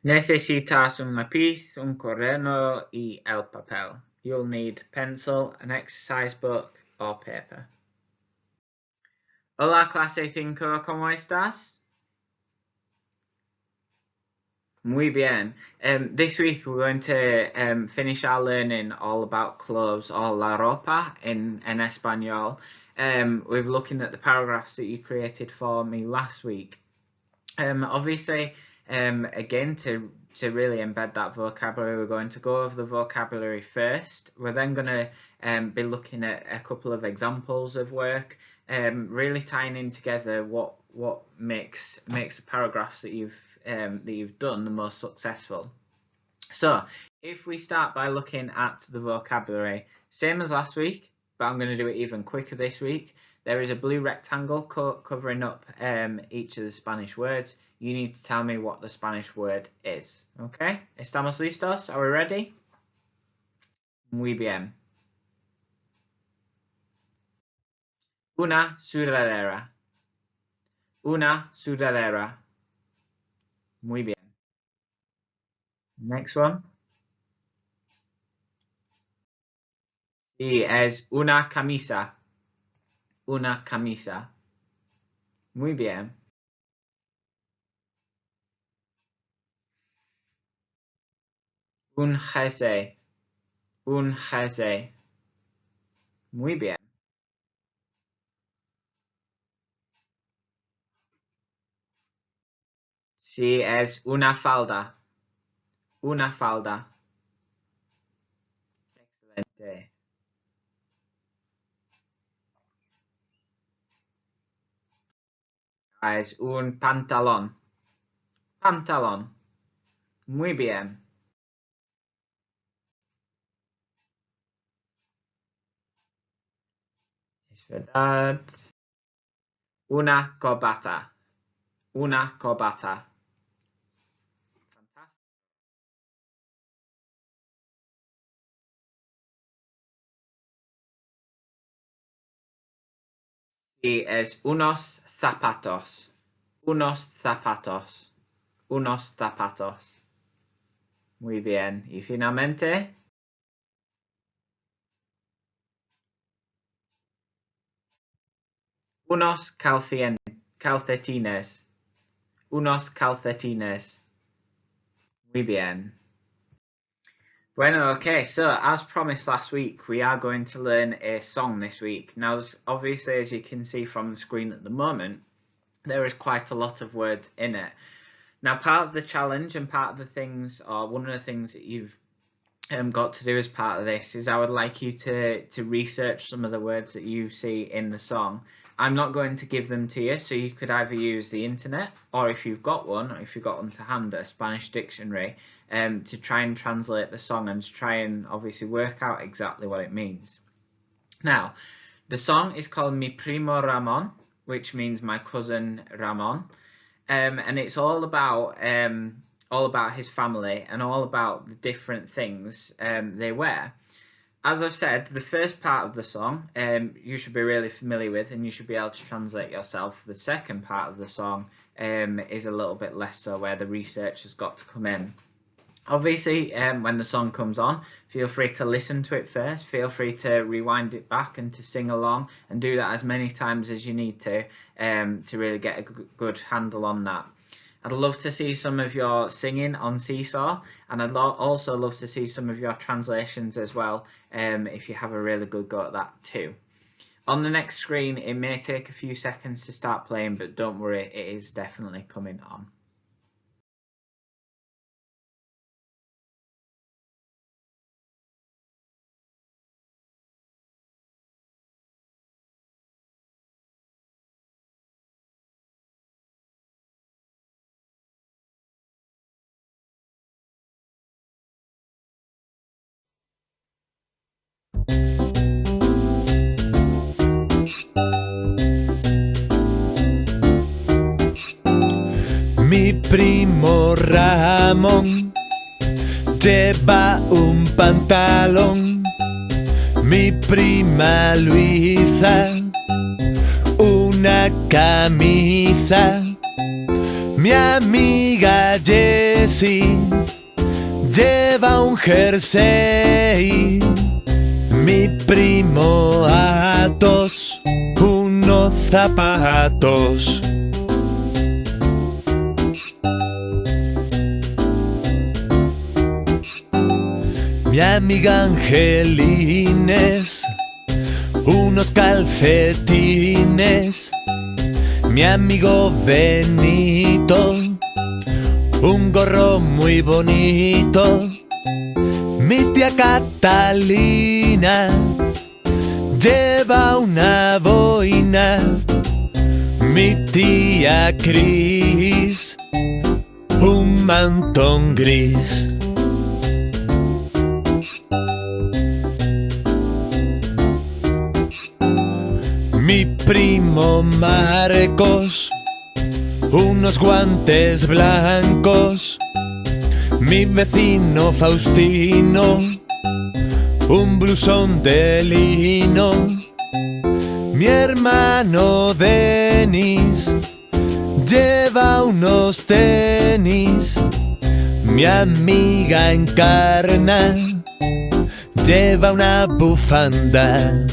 Necesitas un lápiz, un cuaderno y el papel. You'll need pencil, an exercise book, or paper. Hola clase 5, ¿cómo estás? Muy bien. This week we're going to finish our learning all about clothes, or la ropa in español. We're looking at the paragraphs that you created for me last week. Obviously, again, to really embed that vocabulary, we're going to go over the vocabulary first. We're then going to be looking at a couple of examples of work, really tying in together what makes the paragraphs that you've done the most successful. So if we start by looking at the vocabulary, same as last week, but I'm going to do it even quicker this week. There is a blue rectangle covering up each of the Spanish words. You need to tell me what the Spanish word is. Okay? ¿Estamos listos? Are we ready? Muy bien. Una sudadera. Una sudadera. Muy bien. Next one. Sí, es una camisa. Una camisa. Muy bien. Un jersey. Un jersey. Muy bien. Sí, es una falda. Una falda. Excelente. Es un pantalón. Pantalón. Muy bien. Es verdad. Una corbata. Una corbata. Fantástico. Sí, es unos zapatos. Unos zapatos. Unos zapatos. Muy bien. Y finalmente, unos calcetines. Unos calcetines. Muy bien. Bueno, okay, so as promised last week, we are going to learn a song this week. Now, obviously, as you can see from the screen at the moment, there is quite a lot of words in it. Now, part of the challenge and part of the things, or one of the things that you've got to do as part of this is I would like you to research some of the words that you see in the song. I'm not going to give them to you, so you could either use the internet, or if you've got one, or if you've got one to hand, a Spanish dictionary, to try and translate the song and to try and obviously work out exactly what it means. Now, the song is called Mi Primo Ramon, which means my cousin Ramon, and it's all about his family and all about the different things they wear. As I've said, the first part of the song you should be really familiar with and you should be able to translate yourself. The second part of the song is a little bit less so, where the research has got to come in. Obviously, when the song comes on, feel free to listen to it first, feel free to rewind it back and to sing along, and do that as many times as you need to really get a good handle on that. I'd love to see some of your singing on Seesaw, and I'd also love to see some of your translations as well, if you have a really good go at that too. On the next screen, it may take a few seconds to start playing, but don't worry, it is definitely coming on. Mi primo Ramón lleva un pantalón, mi prima Luisa una camisa, Mi amiga Jessie lleva un jersey. Mi primo Athos unos zapatos. Mi amiga Angelines unos calcetines. Mi amigo Benito un gorro muy bonito. Mi tía Catalina lleva una boina. Mi tía Cris un mantón gris. Mi primo Marcos unos guantes blancos. Mi vecino Faustino un blusón de lino. Mi hermano Denis lleva unos tenis. Mi amiga Encarna lleva una bufanda.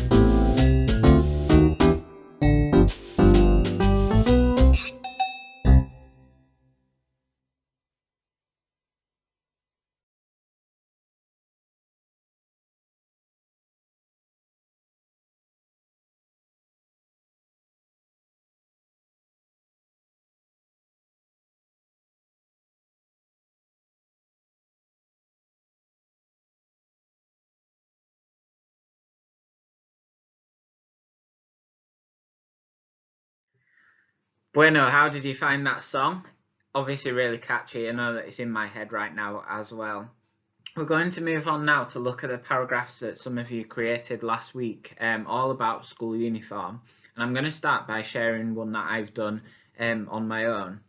Bueno, how did you find that song? Obviously really catchy. I know that it's in my head right now as well. We're going to move on now to look at the paragraphs that some of you created last week, all about school uniform. And I'm going to start by sharing one that I've done on my own.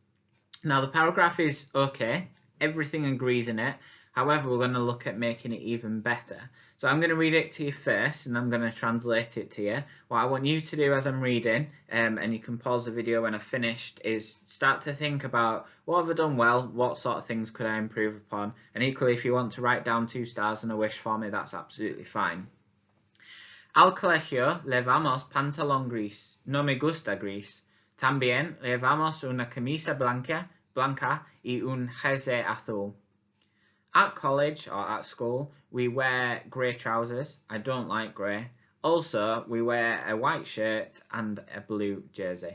Now the paragraph is okay, everything agrees in it. However, we're going to look at making it even better. So I'm going to read it to you first and I'm going to translate it to you. What I want you to do as I'm reading, and you can pause the video when I've finished, is start to think about what have I done well, what sort of things could I improve upon, and equally if you want to write down 2 stars and a wish for me, that's absolutely fine. Al colegio llevamos pantalón gris, no me gusta gris. También llevamos una camisa blanca y un jersey azul. At college, or at school, we wear grey trousers. I don't like grey. Also, we wear a white shirt and a blue jersey.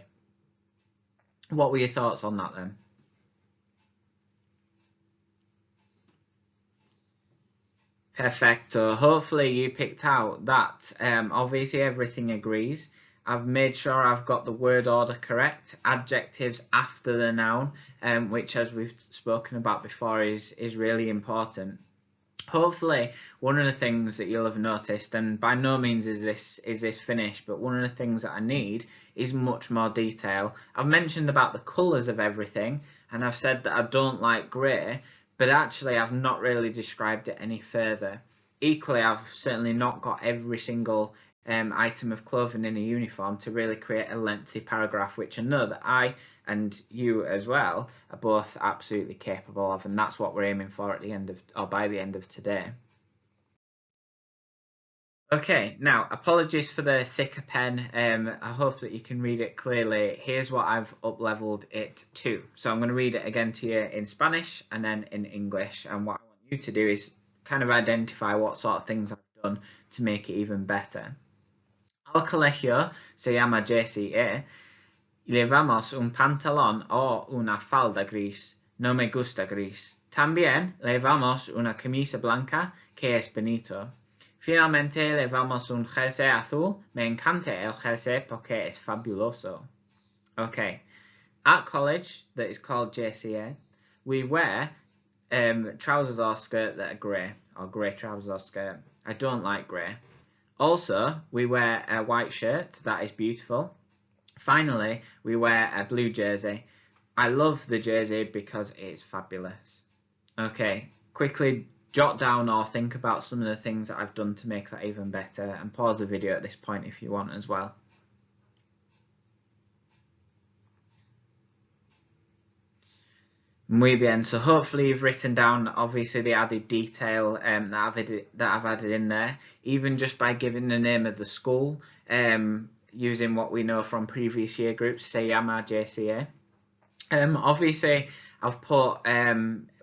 What were your thoughts on that then? Perfecto. Hopefully you picked out that obviously everything agrees. I've made sure I've got the word order correct, adjectives after the noun, which as we've spoken about before is really important. Hopefully one of the things that you'll have noticed, and by no means is this finished, but one of the things that I need is much more detail. I've mentioned about the colours of everything and I've said that I don't like grey, but actually I've not really described it any further. Equally, I've certainly not got every single item of clothing in a uniform to really create a lengthy paragraph, which I know that I and you as well are both absolutely capable of, and that's what we're aiming for at the end of, or by the end of today. Okay, now apologies for the thicker pen. I hope that you can read it clearly. Here's what I've up-leveled it to. So I'm going to read it again to you in Spanish and then in English, and what I want you to do is kind of identify what sort of things I've done to make it even better. Al colegio se llama Jessie. Llevamos un pantalón o una falda gris. No me gusta gris. También llevamos una camisa blanca que es bonito. Finalmente llevamos un jersey azul. Me encanta el jersey porque es fabuloso. Okay. At college, that is called JCA, we wear trousers or skirt that are grey, or grey trousers or skirt. I don't like grey. Also, we wear a white shirt, that is beautiful. Finally, we wear a blue jersey. I love the jersey because it's fabulous. Okay, quickly jot down or think about some of the things that I've done to make that even better, and pause the video at this point if you want as well. Muy bien. So hopefully you've written down obviously the added detail that I've added in there, even just by giving the name of the school, using what we know from previous year groups, Se llama JCA. Obviously I've put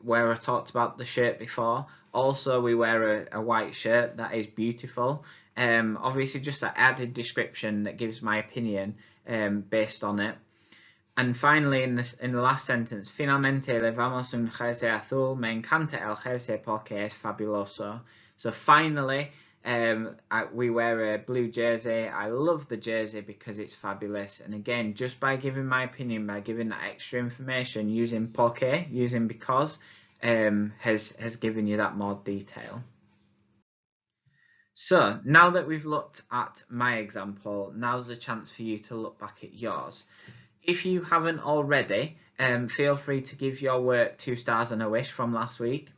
where I talked about the shirt before. Also, we wear a white shirt that is beautiful. Obviously just an added description that gives my opinion based on it. And finally, in the last sentence, finalmente llevamos un jersey azul. Me encanta el jersey porque es fabuloso. So finally, we wear a blue jersey. I love the jersey because it's fabulous. And again, just by giving my opinion, by giving that extra information, using porque, using because, has given you that more detail. So now that we've looked at my example, now's the chance for you to look back at yours. If you haven't already, feel free to give your work 2 stars and a wish from last week.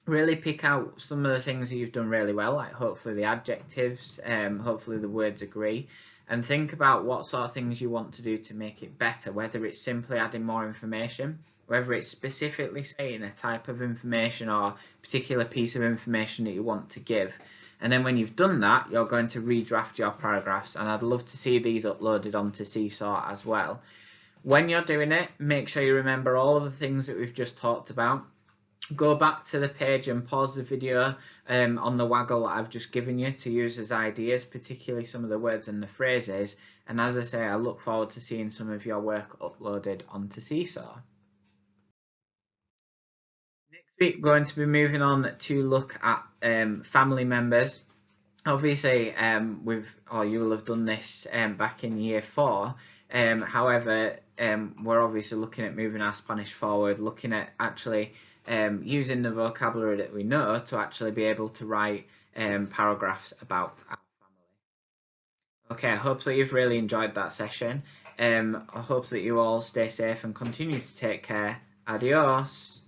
Really pick out some of the things that you've done really well, like hopefully the adjectives, hopefully the words agree, and think about what sort of things you want to do to make it better, whether it's simply adding more information, whether it's specifically saying a type of information or a particular piece of information that you want to give. And then when you've done that, you're going to redraft your paragraphs, and I'd love to see these uploaded onto Seesaw as well. When you're doing it, make sure you remember all of the things that we've just talked about. Go back to the page and pause the video on the waggle that I've just given you to use as ideas, particularly some of the words and the phrases. And as I say, I look forward to seeing some of your work uploaded onto Seesaw. Next week, we're going to be moving on to look at family members. Obviously, you will have done this back in year 4. However, we're obviously looking at moving our Spanish forward, looking at actually using the vocabulary that we know to actually be able to write paragraphs about our family. Okay, I hope that you've really enjoyed that session. I hope that you all stay safe and continue to take care. Adios.